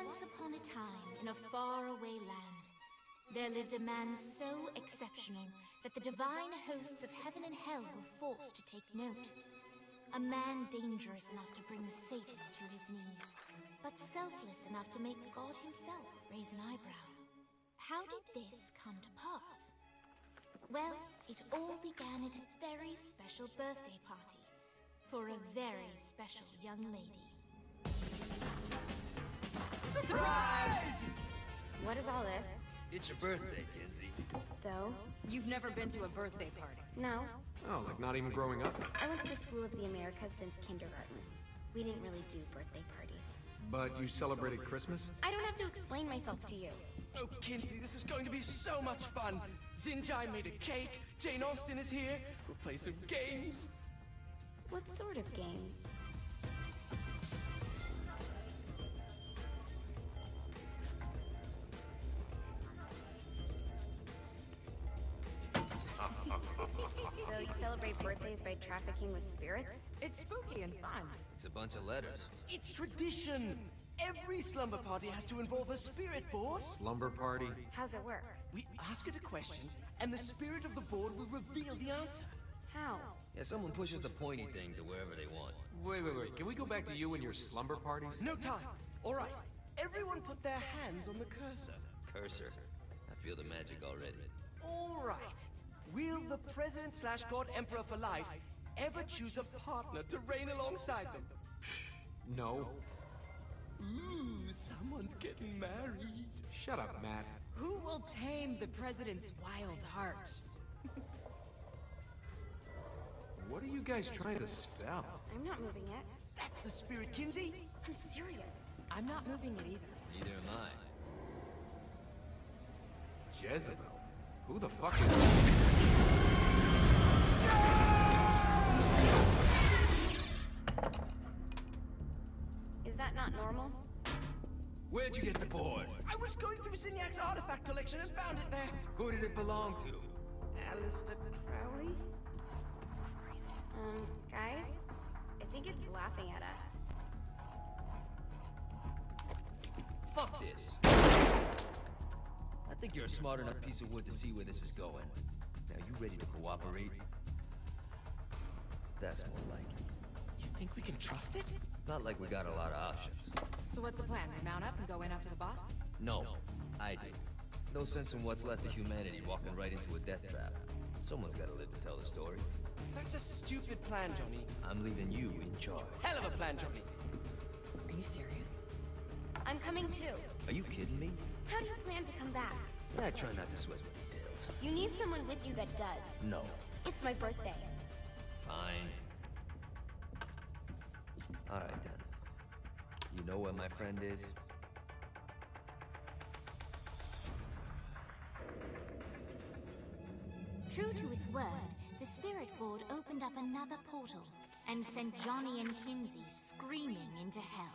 Once upon a time, in a faraway land, there lived a man so exceptional that the divine hosts of heaven and hell were forced to take note. A man dangerous enough to bring Satan to his knees, but selfless enough to make God himself raise an eyebrow. How did this come to pass? Well, it all began at a very special birthday party for a very special young lady. Surprise! What is all this? It's your birthday, Kinsey. So? You've never been to a birthday party? No. Oh, like not even growing up? I went to the School of the Americas since kindergarten. We didn't really do birthday parties. But you celebrated Christmas? I don't have to explain myself to you. Oh, Kinsey, this is going to be so much fun. Xinjai made a cake, Jane Austen is here, we'll play some games. What sort of games? So you celebrate birthdays by trafficking with spirits? It's spooky and fun. It's a bunch of letters. It's tradition. Every slumber party has to involve a spirit board. Slumber party? How's it work? We ask it a question, and the spirit of the board will reveal the answer. How? Yeah, someone pushes the pointy thing to wherever they want. Wait. Can we go back to you and your slumber parties? No time. All right. Everyone put their hands on the cursor. Cursor. I feel the magic already. All right. Will the President/God Emperor for life ever choose a partner to reign alongside them? No. Ooh, someone's getting married. Shut up, Matt. Who will tame the president's wild heart? What are you guys trying to spell? I'm not moving it. That's the spirit, Kinsey. I'm serious. I'm not moving it either. Neither am I. Jezebel? Who the fuck is... Is that not normal? Where'd you get the board? I was going through Signac's artifact collection and found it there. Who did it belong to? Alistair Crowley? Guys? I think it's laughing at us. Fuck this. I think you're a smart enough piece of wood to see where this is going. Now, you ready to cooperate? That's more like it. You think we can trust it? It's not like we got a lot of options. So what's the plan? We mount up and go in after the boss? No, I do. No sense in what's left of humanity walking right into a death trap. Someone's gotta live to tell the story. That's a stupid plan, Johnny. I'm leaving you in charge. Hell of a plan, Johnny. Are you serious? I'm coming too. Are you kidding me? How do you plan to come back? I try not to sweat the details. You need someone with you that does. No. It's my birthday. Fine. Alright then. You know where my friend is? True to its word, the spirit board opened up another portal and sent Johnny and Kinsey screaming into hell.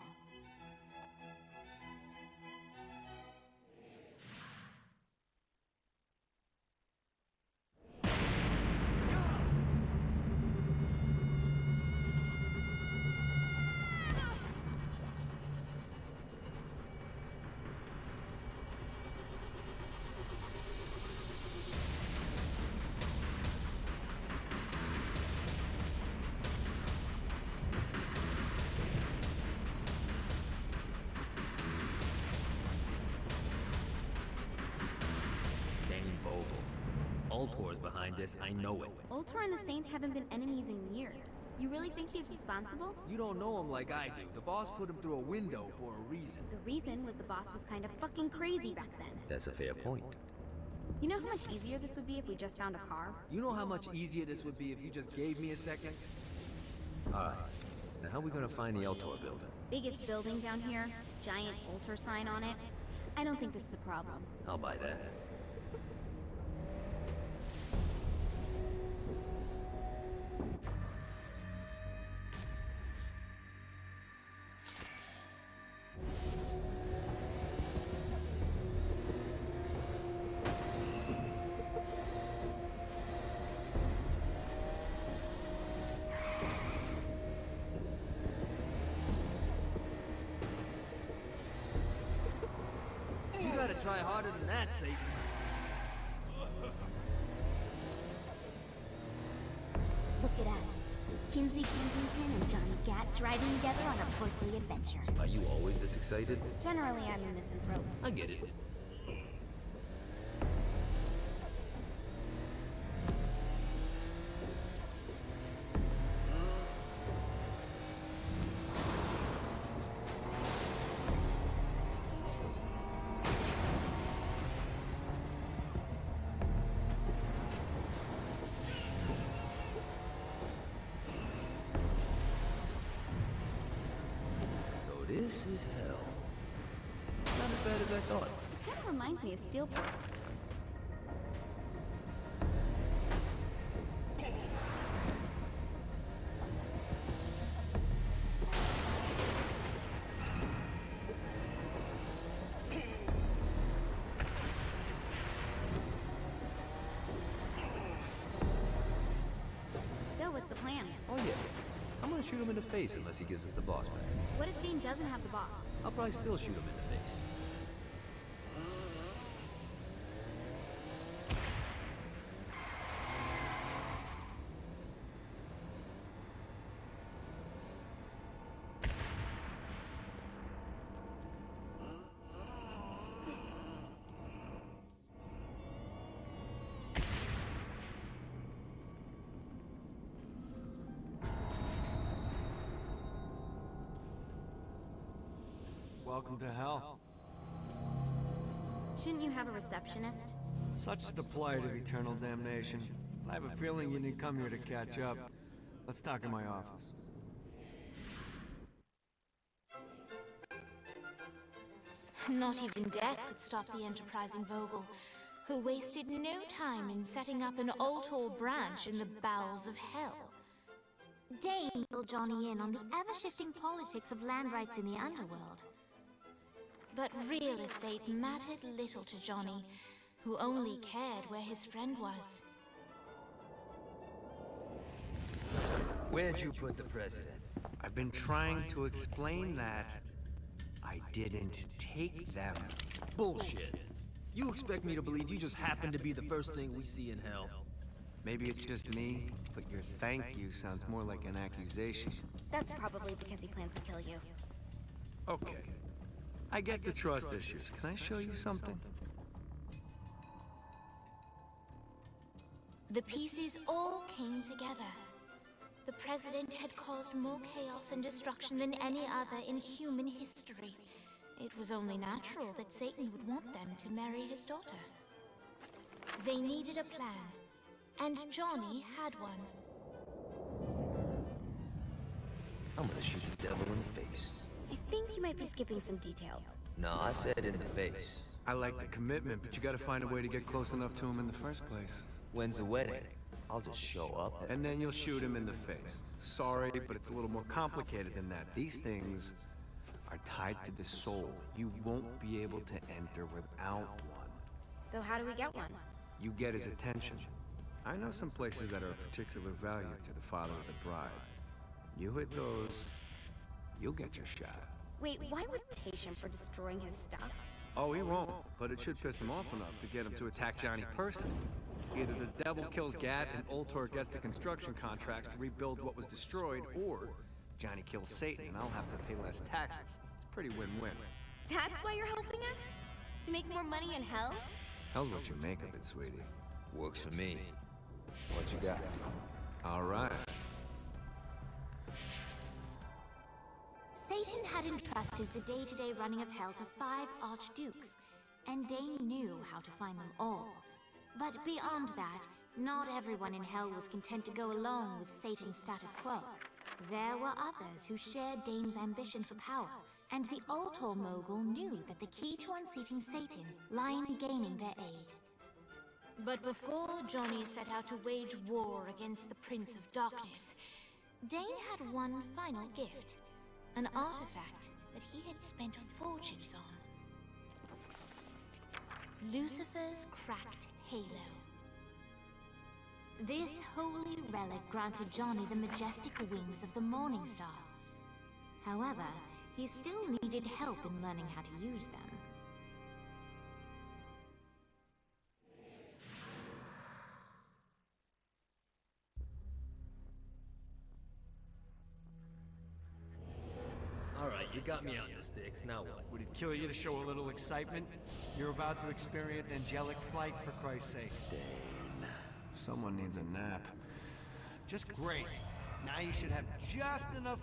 Ultor's behind this, I know it. Ultor and the Saints haven't been enemies in years. You really think he's responsible? You don't know him like I do. The boss put him through a window for a reason. The reason was the boss was kind of fucking crazy back then. That's a fair point. You know how much easier this would be if we just found a car? You know how much easier this would be if you just gave me a second? Alright. Now how are we gonna find the Ultor building? Biggest building down here, giant Ultor sign on it. I don't think this is a problem. I'll buy that. try harder than that, Satan. Look at us. Kinsey Kensington and Johnny Gat driving together on a birthday adventure. Are you always this excited? Generally, I'm a misanthrope. I get it. This is hell. Not as bad as I thought. It kind of reminds me of Steelport. So, what's the plan? Oh yeah. I'm gonna shoot him in the face unless he gives us the boss back. What if Dean doesn't have the boss? I'll probably still shoot him in the face. Welcome to hell. Shouldn't you have a receptionist? Such is the plight of eternal damnation. I have a feeling you didn't come here to catch up. Let's talk in my office. Not even death could stop the enterprising Vogel, who wasted no time in setting up an Ultor branch in the bowels of hell. Dane filled Johnny in on the ever-shifting politics of land rights in the underworld. But real estate mattered little to Johnny, who only cared where his friend was. Where'd you put the president? I've been trying to explain that. I didn't take them. Bullshit. You expect me to believe you just happen to be the first thing we see in hell? Maybe it's just me, but your thank you sounds more like an accusation. That's probably because he plans to kill you. Okay. I get the trust issues. Can I show you something? The pieces all came together. The president had caused more chaos and destruction than any other in human history. It was only natural that Satan would want them to marry his daughter. They needed a plan, and Johnny had one. I'm gonna shoot the devil in the face. I think you might be skipping some details. No, I said in the face. I like the commitment, but you gotta find a way to get close enough to him in the first place. When's the wedding? I'll just show up And then you'll shoot him in the face. Sorry, but it's a little more complicated than that. These things are tied to the soul. You won't be able to enter without one. So how do we get one? You get his attention. I know some places that are of particular value to the father of the bride. You hit those, you'll get your shot. Wait, why would we punish him for destroying his stuff? Oh, he won't, but it should piss him off enough to get him to attack Johnny personally. Either the devil kills Gat and Ultor gets the construction contracts to rebuild what was destroyed, or Johnny kills Satan and I'll have to pay less taxes. It's pretty win-win. That's why you're helping us? To make more money in hell? Hell's what you make of it, sweetie. Works for me. What you got? All right. Satan had entrusted the day-to-day running of hell to 5 archdukes, and Dane knew how to find them all. But beyond that, not everyone in hell was content to go along with Satan's status quo. There were others who shared Dane's ambition for power, and the Ultor mogul knew that the key to unseating Satan lay in gaining their aid. But before Johnny set out to wage war against the Prince of Darkness, Dane had one final gift, an artifact that he had spent fortunes on. Lucifer's cracked halo. This holy relic granted Johnny the majestic wings of the Morning Star. However, he still needed help in learning how to use them. got me on the sticks, now what? Would it kill you to show a little excitement? You're about to experience angelic flight, for Christ's sake. Dane. Someone needs a nap. Just great. Now you should have just enough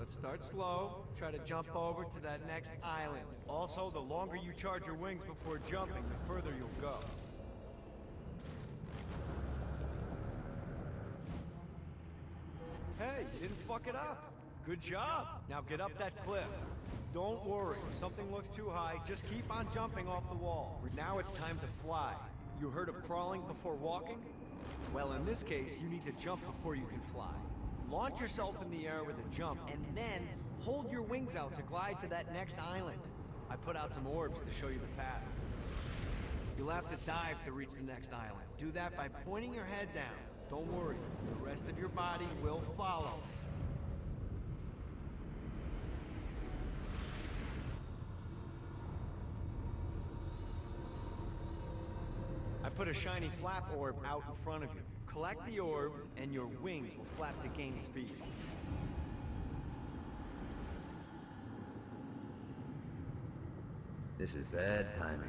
Start slow, try to jump over to that next island. Also, the longer you charge your wings before jumping, the further you'll go. Hey, you didn't fuck it up. Good job. Now get up that cliff. Don't worry, if something looks too high, just keep on jumping off the wall. Now it's time to fly. You heard of crawling before walking? Well, in this case, you need to jump before you can fly. Launch yourself in the air with a jump, and then hold your wings out to glide to that next island. I put out some orbs to show you the path. You'll have to dive to reach the next island. Do that by pointing your head down. Don't worry, the rest of your body will follow. I put a shiny flap orb out in front of you. Collect the orb, and your wings will flap to gain speed. This is bad timing.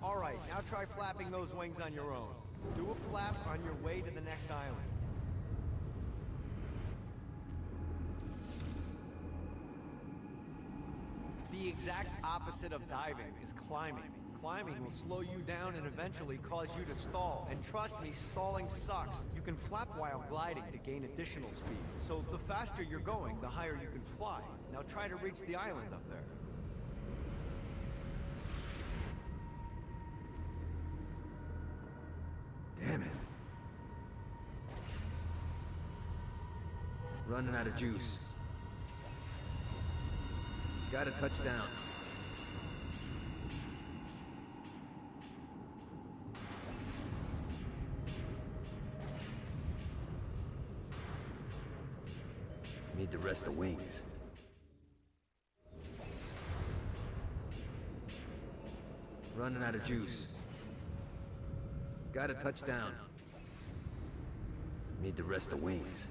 All right, now try flapping those wings on your own. Do a flap on your way to the next island. The exact opposite of diving is climbing. Climbing will slow you down and eventually cause you to stall. And trust me, stalling sucks. You can flap while gliding to gain additional speed. So the faster you're going, the higher you can fly. Now try to reach the island up there. Damn it. Running out of juice. Gotta touch down. Need the rest of wings. Running out of juice. Gotta touch down. Need the rest of wings.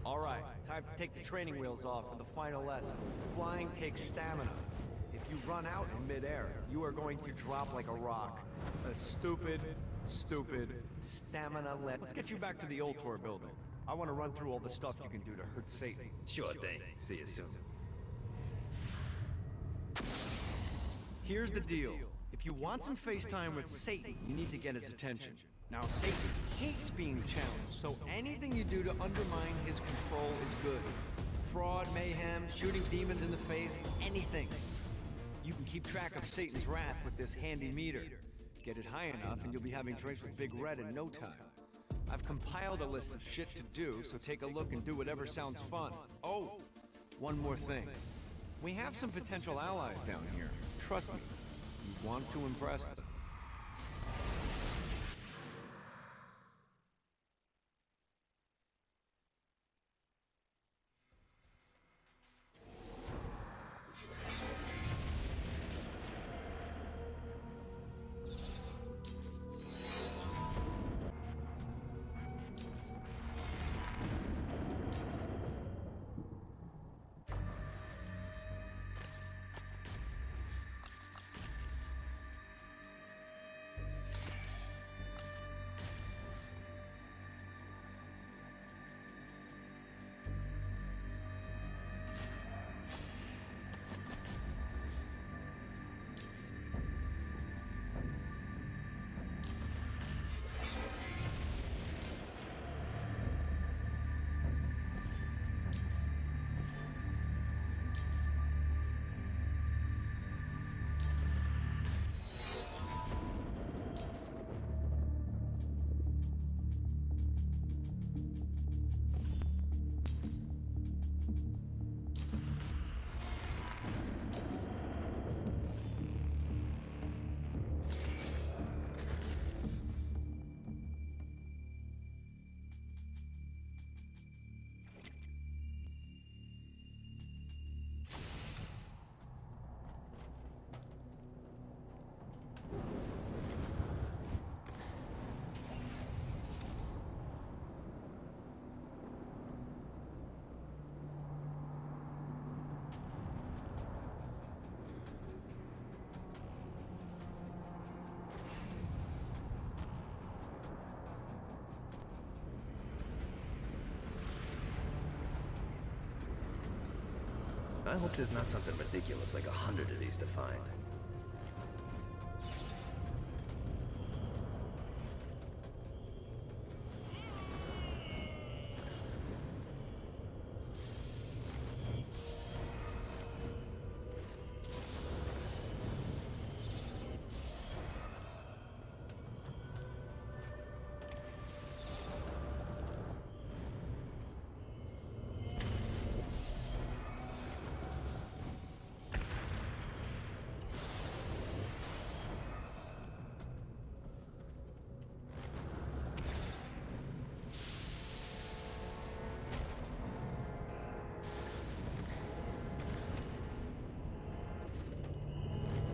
All right, time to take the training wheels off for the final lesson. Flying takes stamina. If you run out in midair, you are going to drop like a rock. A stupid stamina-led. Let's get you back to the old tour building. I want to run through all the stuff you can do to hurt Satan. Sure thing. See you soon. Here's the deal. If you want some FaceTime with Satan, you need to get his attention. Now, Satan hates being challenged, so anything you do to undermine his control is good. Fraud, mayhem, shooting demons in the face, anything. You can keep track of Satan's wrath with this handy meter. Get it high enough and you'll be having drinks with Big Red in no time. I've compiled a list of shit to do, so take a look and do whatever sounds fun. Oh, one more thing. We have some potential allies down here. Trust me, you want to impress them. I hope there's not something ridiculous like 100 of these to find.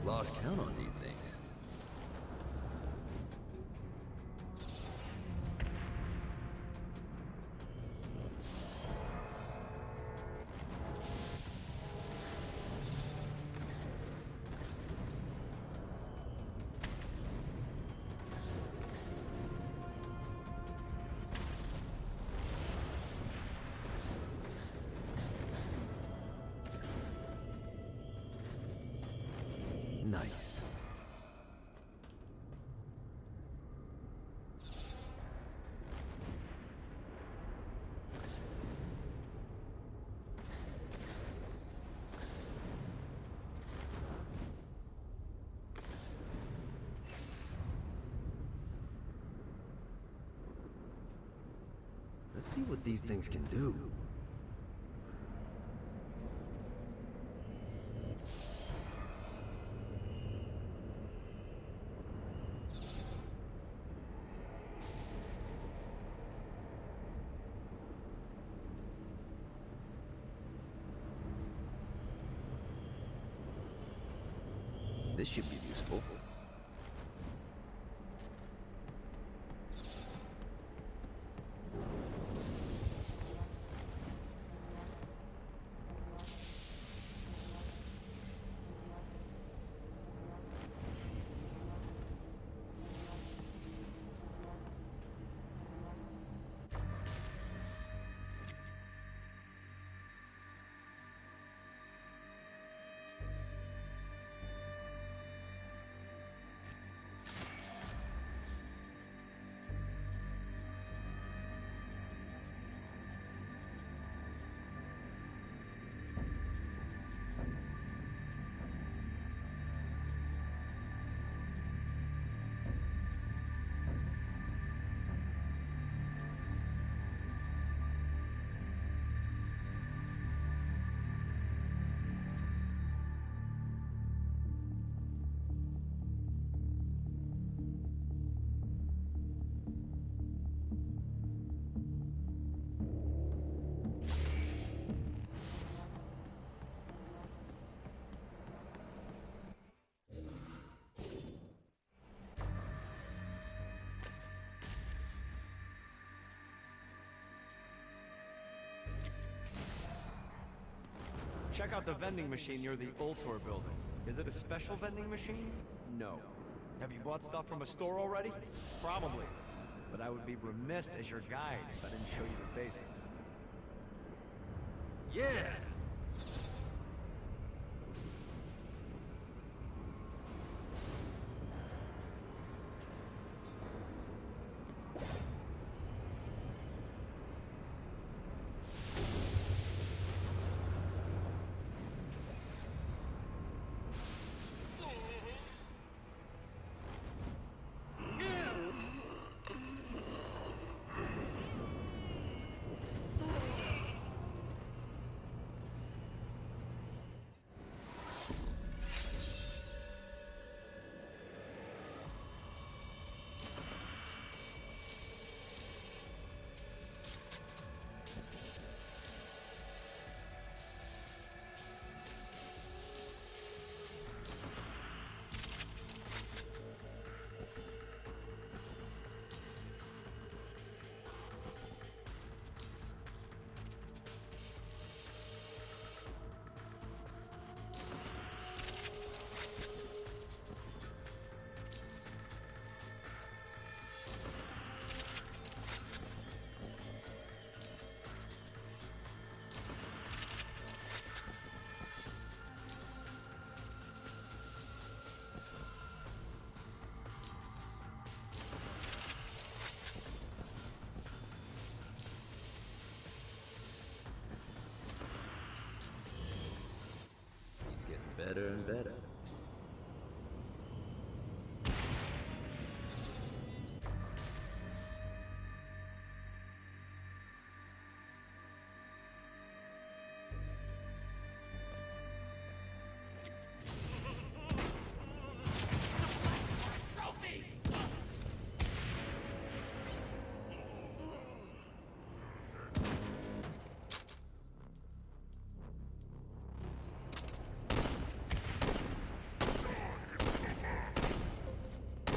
Lost count on these things. Nice. Let's see what these things can do. This should be useful. Check out the vending machine near the Ultor building. Is it a special vending machine? No. Have you bought stuff from a store already? Probably. But I would be remiss as your guide if I didn't show you the basics. Yeah! better and better.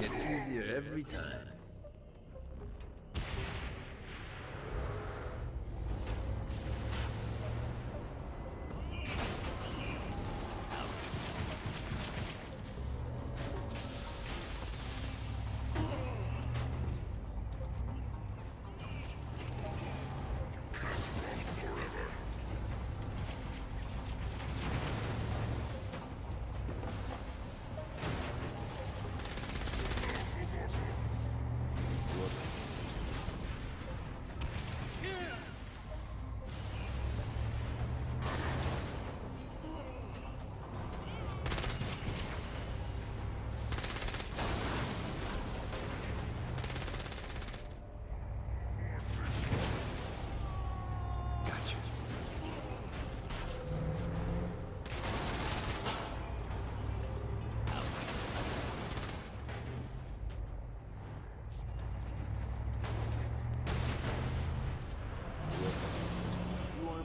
Gets easier every time.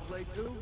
Play too?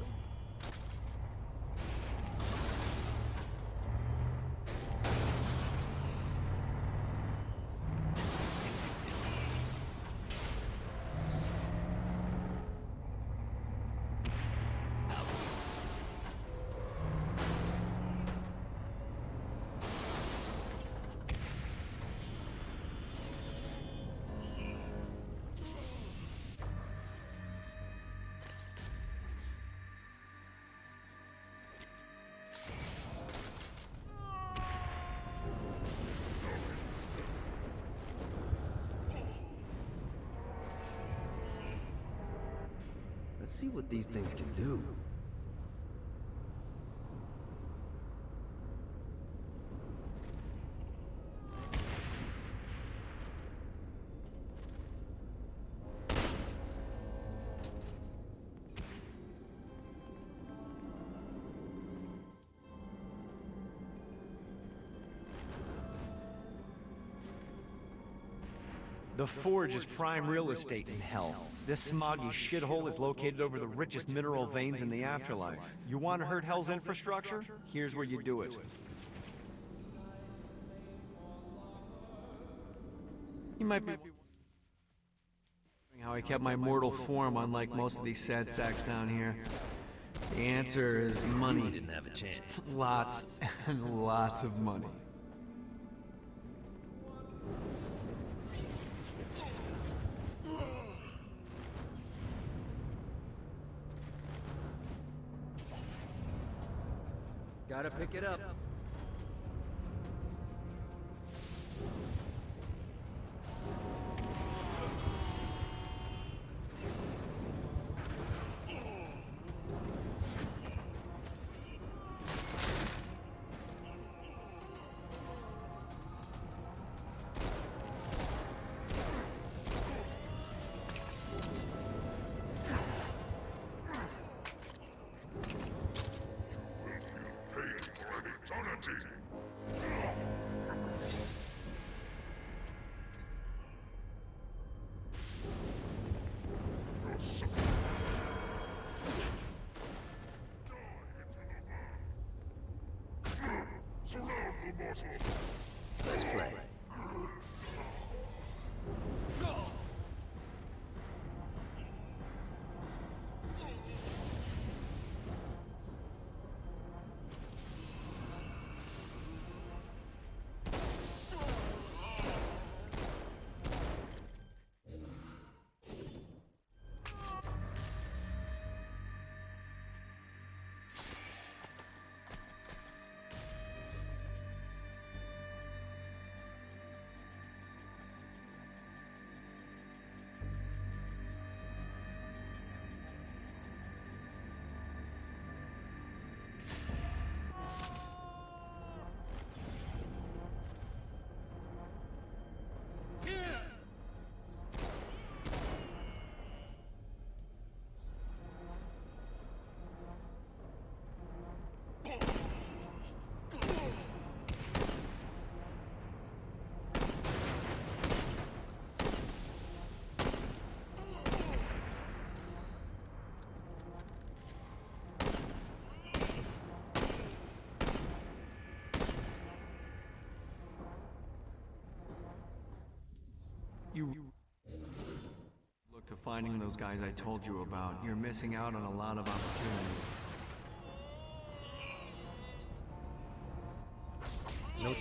Let's see what these things can do. The Forge is prime real estate in hell. This smoggy shithole is located over the richest mineral veins in the afterlife. You want to hurt Hell's infrastructure? Here's where you do it. You might be wondering how I kept my mortal form unlike most of these sad sacks down here. The answer is money. You didn't have a chance. Lots and lots of money. Gotta pick it up. Let's play. finding those guys I told you about. You're missing out on a lot of opportunities. Note